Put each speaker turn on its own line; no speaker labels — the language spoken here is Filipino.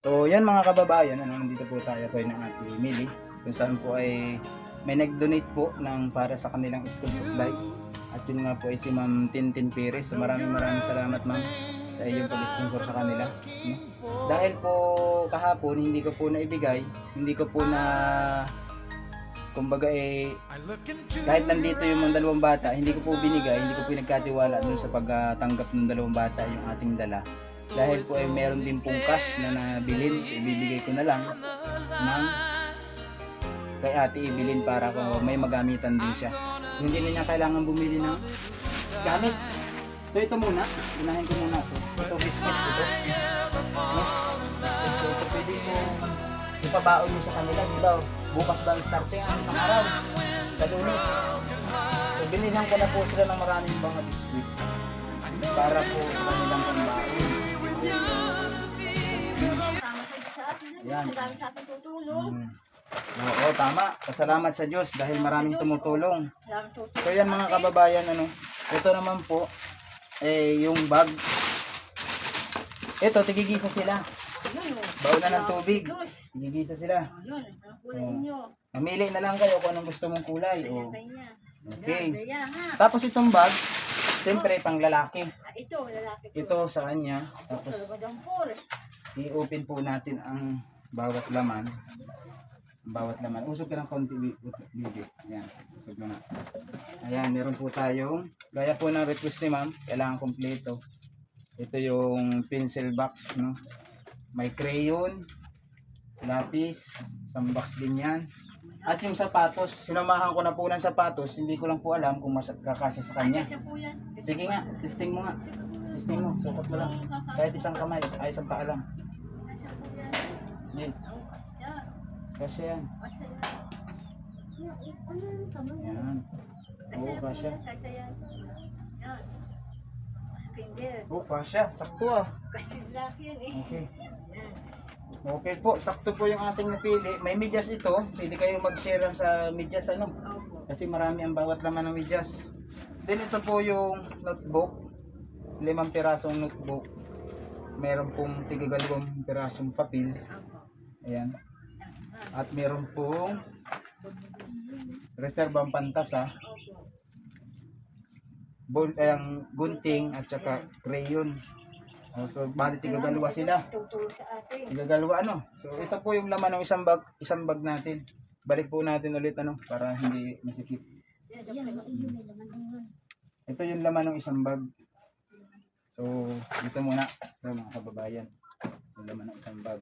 So yan mga kababayan, nandito po tayo kay ng Ate Millie, kung saan po ay may nag-donate po ng para sa kanilang school supply. At yun nga po ay si Ma'am Tintin Perez. So maraming salamat ma'am sa iyong pag-sponsor sa kanila. No? Dahil po kahapon hindi ko po naibigay, hindi ko po na kumbaga kahit nandito yung mga dalawang bata, hindi ko po binigay, hindi ko po nagkatiwala dun sa pagtanggap ng dalawang bata yung ating dala. Dahil po ay meron din pong cash na nabilin, so ibibigay ko na lang ng kay ate ibilin para ko may magamitan din siya. Hindi na niya kailangan bumili ng gamit. So ito muna, unahin ko muna ito. Ito biscuit ito. No? So ito pwede mo ipabaon mo sa kanila. Diba, bukas ba ang starting ang isang araw? Sa Lunes. So binilhan ko na po sila ng maraming mga biscuit para po sa kanilang pambaon. Yan. Oo, tama. Pasalamat sa Diyos dahil maraming tumutulong. So yan mga kababayan, ito naman po, yung bag. Ito, tigigisa sila. Baon na ng tubig. Tigigisa sila. Mamili na lang kayo kung anong gusto mong kulay. Okay. Tapos itong bag, siyempre pang lalaki.
Ito, lalaki ko.
Ito sa kanya. Tapos i-open po natin ang bawat laman. Usog ka ng konti, bibi. Ayan, usog mo na. Ayan, meron po tayong, gaya po ng request ni ma'am, kailangan kompleto. Ito yung pencil box, no? May crayon, lapis, isang box din yan. At yung sapatos, sinamahan ko na po ng sapatos, hindi ko lang po alam kung kakasya sa kanya. Sige nga, testing mo nga. Testing mo, sukat mo lang. Kahit isang kamay, ay isang paa lang. Kasya yan. Yan. Oo, kasya. Oo, kasya. Sakto ah. Okay. Okay po, sakto po yung ating napili. May medyas ito. Pwede kayong mag-share sa medyas kasi marami ang bawat laman ng medyas. Then ito po yung notebook. 5 pirasong notebook. Meron pong 2 pirasong papel. Ayan. At meron pong reserbang pantasa, gunting at saka crayon. So bali tigagalawa sila. Tigagalawa So ito po yung laman ng isang bag natin. Balik po natin ulit para hindi masikip. Ito yung laman ng isang bag. So dito muna mga kababayan. Yung laman ng isang bag.